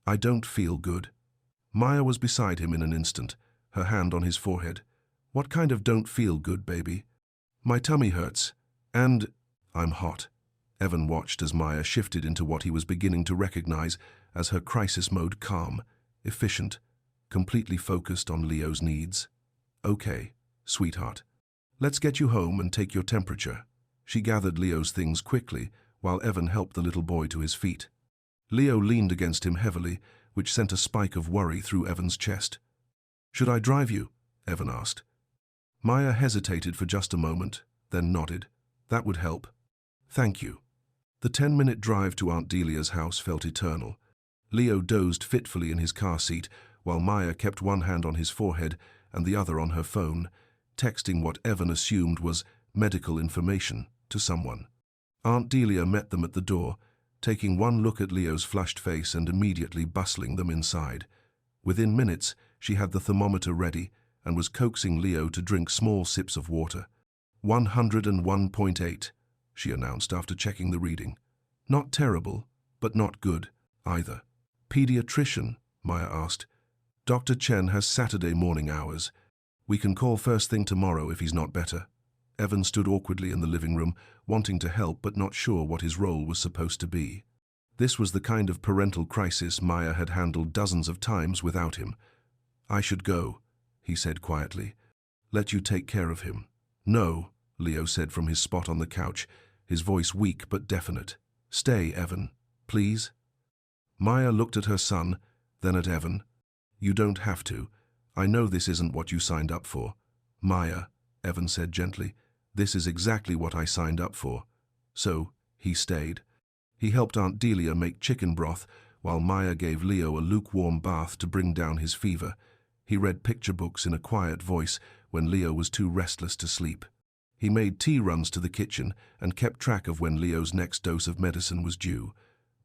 "I don't feel good." Maya was beside him in an instant, her hand on his forehead. "What kind of don't feel good, baby?" "My tummy hurts, and I'm hot." Evan watched as Maya shifted into what he was beginning to recognize as her crisis mode: calm, efficient, completely focused on Leo's needs. "Okay, sweetheart. Let's get you home and take your temperature." She gathered Leo's things quickly while Evan helped the little boy to his feet. Leo leaned against him heavily, which sent a spike of worry through Evan's chest. "Should I drive you?" Evan asked. Maya hesitated for just a moment, then nodded. "That would help. Thank you." The 10-minute drive to Aunt Delia's house felt eternal. Leo dozed fitfully in his car seat, while Maya kept one hand on his forehead and the other on her phone, texting what Evan assumed was medical information to someone. Aunt Delia met them at the door, taking one look at Leo's flushed face and immediately bustling them inside. Within minutes, she had the thermometer ready and was coaxing Leo to drink small sips of water. 101.8, she announced after checking the reading. "Not terrible, but not good, either." "Pediatrician?" Maya asked. "Dr. Chen has Saturday morning hours. We can call first thing tomorrow if he's not better." Evan stood awkwardly in the living room, wanting to help but not sure what his role was supposed to be. This was the kind of parental crisis Maya had handled dozens of times without him. "I should go," he said quietly. "Let you take care of him." "No," Leo said from his spot on the couch, his voice weak but definite. "Stay, Evan, please." Maya looked at her son, then at Evan. "You don't have to. I know this isn't what you signed up for." "Maya," Evan said gently, "this is exactly what I signed up for." So, he stayed. He helped Aunt Delia make chicken broth, while Maya gave Leo a lukewarm bath to bring down his fever. He read picture books in a quiet voice when Leo was too restless to sleep. He made tea runs to the kitchen and kept track of when Leo's next dose of medicine was due.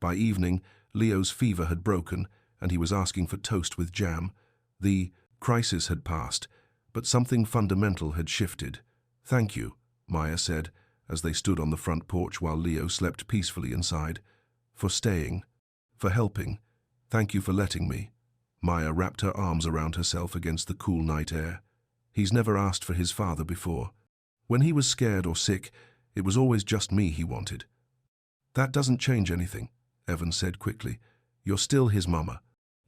By evening, Leo's fever had broken, and he was asking for toast with jam. The crisis had passed, but something fundamental had shifted. "Thank you," Maya said, as they stood on the front porch while Leo slept peacefully inside. "For staying. For helping. Thank you for letting me." Maya wrapped her arms around herself against the cool night air. He's never asked for his father before. When he was scared or sick, it was always just me he wanted. "That doesn't change anything," Evan said quickly. "You're still his mama.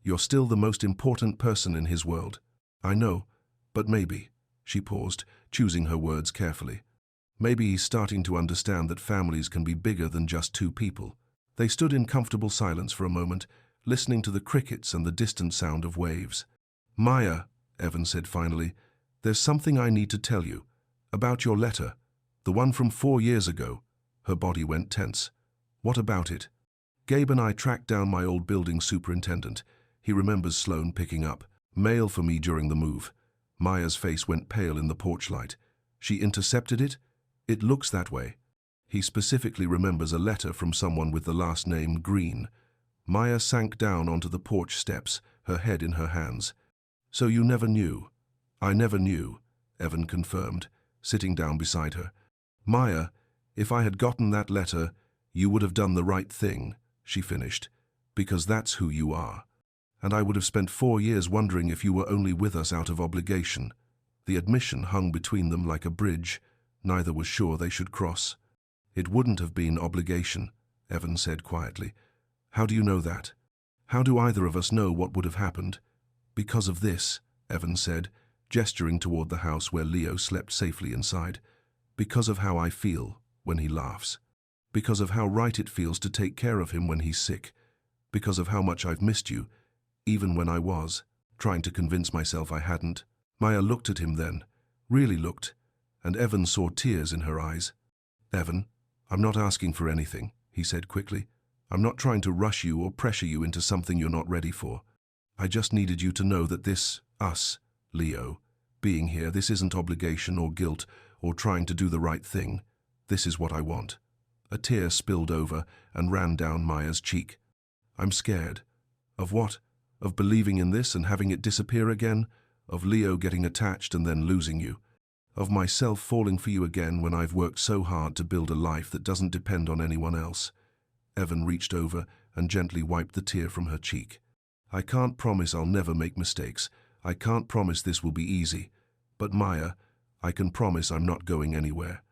You're still the most important person in his world." "I know, but maybe," she paused, choosing her words carefully. "Maybe he's starting to understand that families can be bigger than just two people." They stood in comfortable silence for a moment, listening to the crickets and the distant sound of waves. "Maya," Evan said finally, "there's something I need to tell you. About your letter. The one from 4 years ago." Her body went tense. "What about it?" "Gabe and I tracked down my old building superintendent. He remembers Sloan picking up mail for me during the move." Maya's face went pale in the porch light. "She intercepted it?" "It looks that way. He specifically remembers a letter from someone with the last name Green." Maya sank down onto the porch steps, her head in her hands. "So you never knew?" "I never knew," Evan confirmed, sitting down beside her. "Maya, if I had gotten that letter, you would have done the right thing," she finished, "because that's who you are. And I would have spent 4 years wondering if you were only with us out of obligation." The admission hung between them like a bridge. Neither was sure they should cross. "It wouldn't have been obligation," Evan said quietly. "How do you know that? How do either of us know what would have happened?" "Because of this," Evan said, gesturing toward the house where Leo slept safely inside. "Because of how I feel when he laughs. Because of how right it feels to take care of him when he's sick. Because of how much I've missed you, even when I was trying to convince myself I hadn't." Maya looked at him then, really looked, and Evan saw tears in her eyes. "Evan, I'm not asking for anything, he said quickly. I'm not trying to rush you or pressure you into something you're not ready for. I just needed you to know that us, Leo, being here, this isn't obligation or guilt or trying to do the right thing. This is what I want. A tear spilled over and ran down Maya's cheek. I'm scared. Of what? Of believing in this and having it disappear again? Of Leo getting attached and then losing you? Of myself falling for you again when I've worked so hard to build a life that doesn't depend on anyone else? Evan reached over and gently wiped the tear from her cheek. I can't promise I'll never make mistakes. I can't promise this will be easy. But Maya, I can promise I'm not going anywhere.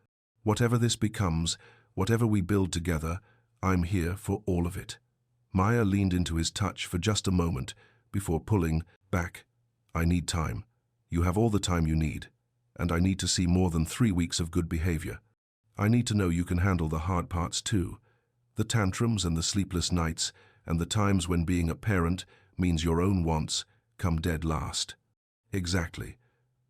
Whatever this becomes, whatever we build together, I'm here for all of it. Maya leaned into his touch for just a moment before pulling back. I need time. You have all the time you need. And I need to see more than 3 weeks of good behavior. I need to know you can handle the hard parts too. The tantrums and the sleepless nights and the times when being a parent means your own wants come dead last. Exactly.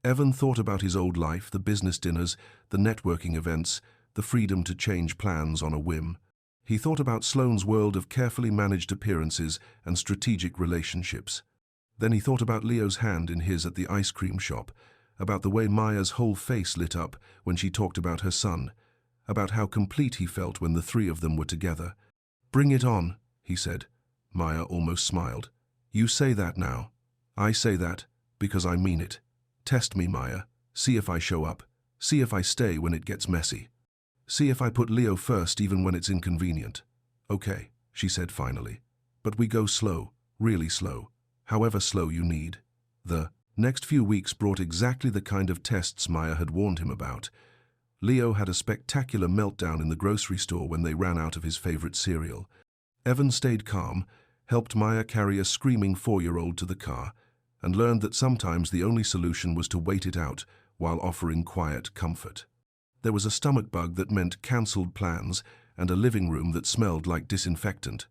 Evan thought about his old life, the business dinners, the networking events, the freedom to change plans on a whim. He thought about Sloane's world of carefully managed appearances and strategic relationships. Then he thought about Leo's hand in his at the ice cream shop, about the way Maya's whole face lit up when she talked about her son, about how complete he felt when the three of them were together. Bring it on, he said. Maya almost smiled. You say that now. I say that because I mean it. Test me, Maya. See if I show up. See if I stay when it gets messy. See if I put Leo first even when it's inconvenient. Okay, she said finally. But we go slow, really slow, however slow you need. The next few weeks brought exactly the kind of tests Maya had warned him about. Leo had a spectacular meltdown in the grocery store when they ran out of his favorite cereal. Evan stayed calm, helped Maya carry a screaming 4-year-old to the car, and learned that sometimes the only solution was to wait it out while offering quiet comfort. There was a stomach bug that meant cancelled plans and a living room that smelled like disinfectant.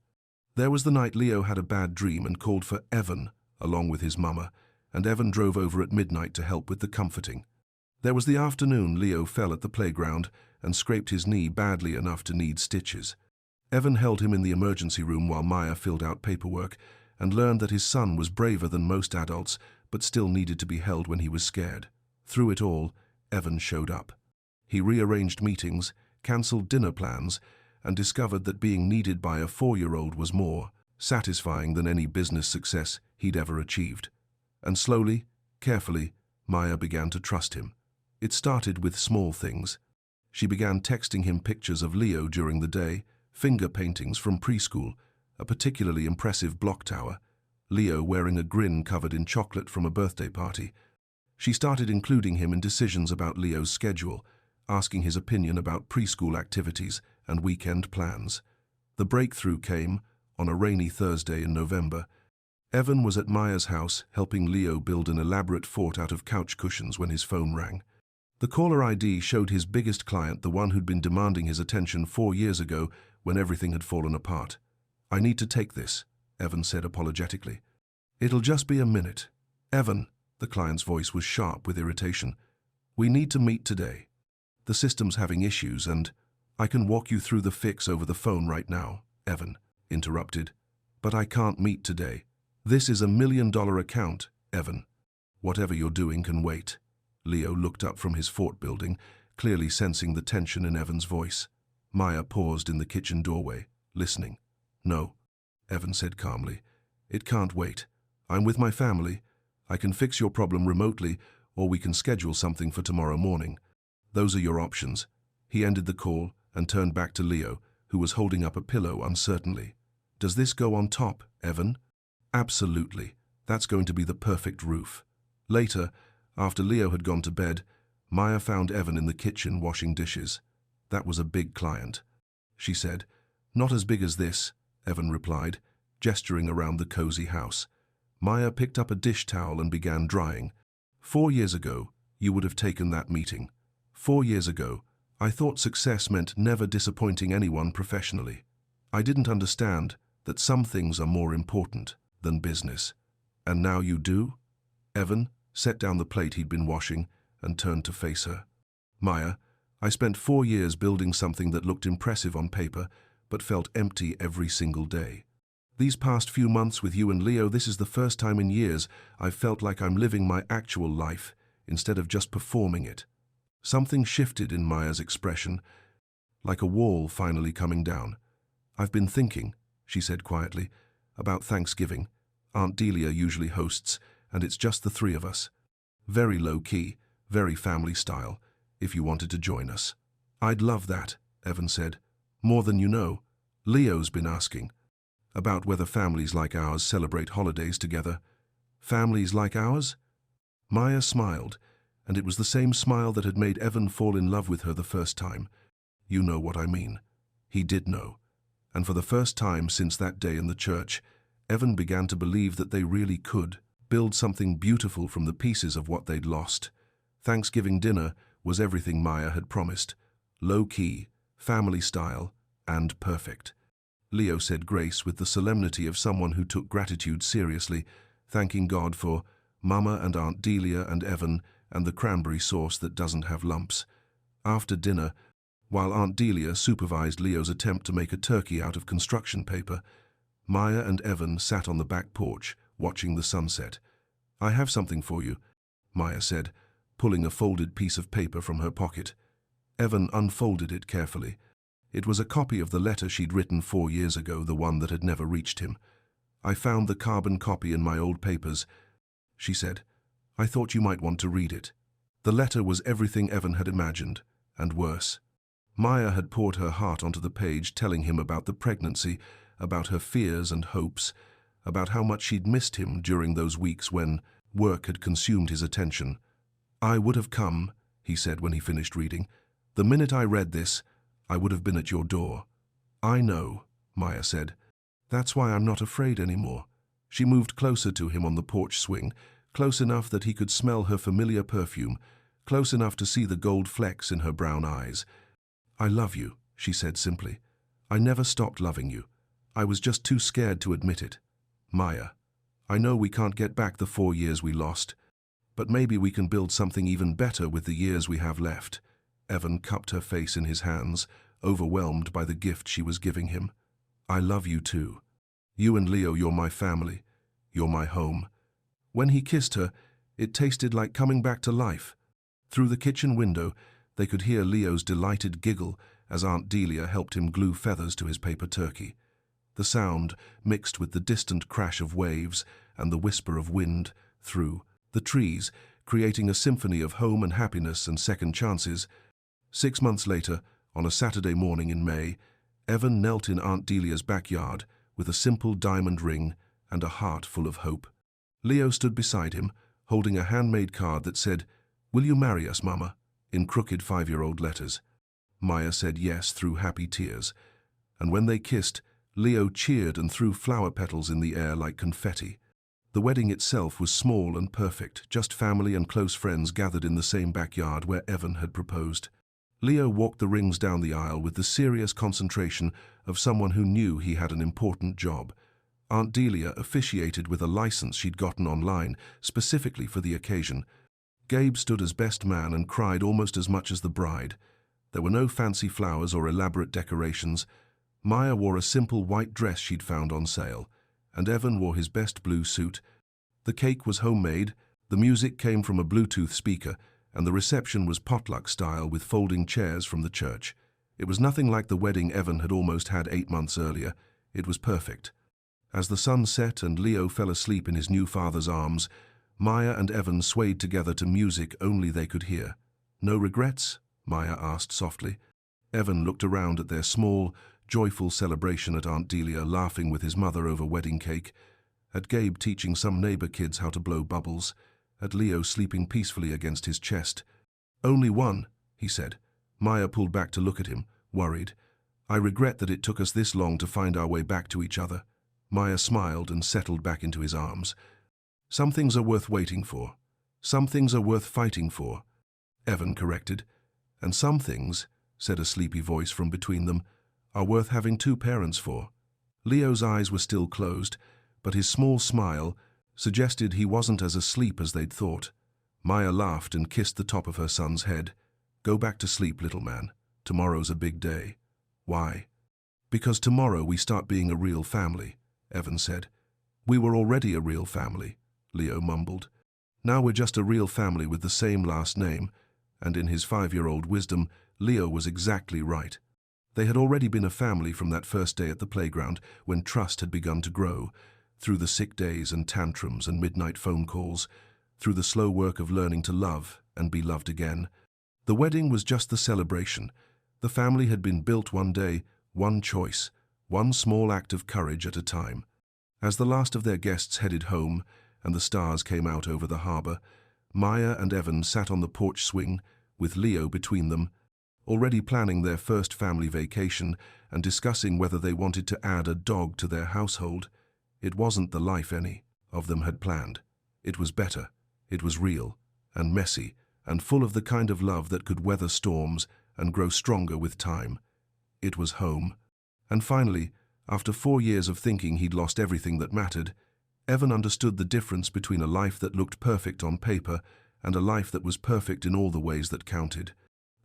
There was the night Leo had a bad dream and called for Evan, along with his mama, and Evan drove over at midnight to help with the comforting. There was the afternoon Leo fell at the playground and scraped his knee badly enough to need stitches. Evan held him in the emergency room while Maya filled out paperwork and learned that his son was braver than most adults but still needed to be held when he was scared. Through it all, Evan showed up. He rearranged meetings, cancelled dinner plans, and discovered that being needed by a 4-year-old was more satisfying than any business success he'd ever achieved. And slowly, carefully, Maya began to trust him. It started with small things. She began texting him pictures of Leo during the day, finger paintings from preschool, a particularly impressive block tower, Leo wearing a grin covered in chocolate from a birthday party. She started including him in decisions about Leo's schedule, asking his opinion about preschool activities and weekend plans. The breakthrough came on a rainy Thursday in November. Evan was at Maya's house helping Leo build an elaborate fort out of couch cushions when his phone rang. The caller ID showed his biggest client, the one who'd been demanding his attention 4 years ago when everything had fallen apart. I need to take this, Evan said apologetically. It'll just be a minute. Evan, the client's voice was sharp with irritation. We need to meet today. The system's having issues and I can walk you through the fix over the phone right now, Evan interrupted. But I can't meet today. This is $1 million account, Evan. Whatever you're doing can wait. Leo looked up from his fort building, clearly sensing the tension in Evan's voice. Maya paused in the kitchen doorway, listening. No, Evan said calmly. It can't wait. I'm with my family. I can fix your problem remotely, or we can schedule something for tomorrow morning. Those are your options. He ended the call and turned back to Leo, who was holding up a pillow uncertainly. Does this go on top, Evan? Absolutely. That's going to be the perfect roof. Later, after Leo had gone to bed, Maya found Evan in the kitchen washing dishes. That was a big client, she said. Not as big as this, Evan replied, gesturing around the cozy house. Maya picked up a dish towel and began drying. 4 years ago, you would have taken that meeting. 4 years ago, I thought success meant never disappointing anyone professionally. I didn't understand that some things are more important than business. And now you do? Evan set down the plate he'd been washing and turned to face her. Maya, I spent 4 years building something that looked impressive on paper, but felt empty every single day. These past few months with you and Leo, this is the first time in years I've felt like I'm living my actual life instead of just performing it. Something shifted in Maya's expression, like a wall finally coming down. I've been thinking, she said quietly, about Thanksgiving. Aunt Delia usually hosts, and it's just the three of us. Very low-key, very family style, if you wanted to join us. I'd love that, Evan said. More than you know. Leo's been asking about whether families like ours celebrate holidays together. Families like ours? Maya smiled, and it was the same smile that had made Evan fall in love with her the first time. You know what I mean. He did know. And for the first time since that day in the church, Evan began to believe that they really could build something beautiful from the pieces of what they'd lost. Thanksgiving dinner was everything Maya had promised. Low-key, family style, and perfect. Leo said grace with the solemnity of someone who took gratitude seriously, thanking God for Mama and Aunt Delia and Evan and the cranberry sauce that doesn't have lumps. After dinner, while Aunt Delia supervised Leo's attempt to make a turkey out of construction paper, Maya and Evan sat on the back porch, watching the sunset. I have something for you, Maya said, pulling a folded piece of paper from her pocket. Evan unfolded it carefully. It was a copy of the letter she'd written 4 years ago, the one that had never reached him. I found the carbon copy in my old papers, she said. I thought you might want to read it. The letter was everything Evan had imagined, and worse. Maya had poured her heart onto the page, telling him about the pregnancy, about her fears and hopes, about how much she'd missed him during those weeks when work had consumed his attention. I would have come, he said when he finished reading. The minute I read this, I would have been at your door. I know, Maya said. That's why I'm not afraid anymore. She moved closer to him on the porch swing, close enough that he could smell her familiar perfume, close enough to see the gold flecks in her brown eyes. I love you, she said simply. I never stopped loving you. I was just too scared to admit it. Maya, I know we can't get back the 4 years we lost, but maybe we can build something even better with the years we have left. Evan cupped her face in his hands, overwhelmed by the gift she was giving him. I love you too. You and Leo, you're my family. You're my home. When he kissed her, it tasted like coming back to life. Through the kitchen window, they could hear Leo's delighted giggle as Aunt Delia helped him glue feathers to his paper turkey. The sound mixed with the distant crash of waves and the whisper of wind through the trees, creating a symphony of home and happiness and second chances. 6 months later, on a Saturday morning in May, Evan knelt in Aunt Delia's backyard with a simple diamond ring and a heart full of hope. Leo stood beside him, holding a handmade card that said, "Will you marry us, Mama?" in crooked 5-year-old letters. Maya said yes through happy tears, and when they kissed, Leo cheered and threw flower petals in the air like confetti. The wedding itself was small and perfect, just family and close friends gathered in the same backyard where Evan had proposed. Leo walked the rings down the aisle with the serious concentration of someone who knew he had an important job. Aunt Delia officiated with a license she'd gotten online, specifically for the occasion. Gabe stood as best man and cried almost as much as the bride. There were no fancy flowers or elaborate decorations. Maya wore a simple white dress she'd found on sale, and Evan wore his best blue suit. The cake was homemade, the music came from a Bluetooth speaker, and the reception was potluck style with folding chairs from the church. It was nothing like the wedding Evan had almost had 8 months earlier. It was perfect. As the sun set and Leo fell asleep in his new father's arms, Maya and Evan swayed together to music only they could hear. No regrets? Maya asked softly. Evan looked around at their small, joyful celebration, at Aunt Delia laughing with his mother over wedding cake, at Gabe teaching some neighbor kids how to blow bubbles, at Leo sleeping peacefully against his chest. Only one, he said. Maya pulled back to look at him, worried. I regret that it took us this long to find our way back to each other. Maya smiled and settled back into his arms. Some things are worth waiting for. Some things are worth fighting for, Evan corrected. And some things, said a sleepy voice from between them, are worth having 2 parents for. Leo's eyes were still closed, but his small smile suggested he wasn't as asleep as they'd thought. Maya laughed and kissed the top of her son's head. Go back to sleep, little man. Tomorrow's a big day. Why? Because tomorrow we start being a real family, Evan said. We were already a real family, Leo mumbled. Now we're just a real family with the same last name, and in his 5-year-old wisdom, Leo was exactly right. They had already been a family from that first day at the playground when trust had begun to grow, through the sick days and tantrums and midnight phone calls, through the slow work of learning to love and be loved again. The wedding was just the celebration. The family had been built one day, one choice, one small act of courage at a time. As the last of their guests headed home and the stars came out over the harbor, Maya and Evan sat on the porch swing, with Leo between them, already planning their first family vacation and discussing whether they wanted to add a dog to their household. It wasn't the life any of them had planned. It was better. It was real and messy and full of the kind of love that could weather storms and grow stronger with time. It was home. And finally, after 4 years of thinking he'd lost everything that mattered, Evan understood the difference between a life that looked perfect on paper and a life that was perfect in all the ways that counted.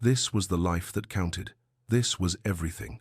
This was the life that counted. This was everything.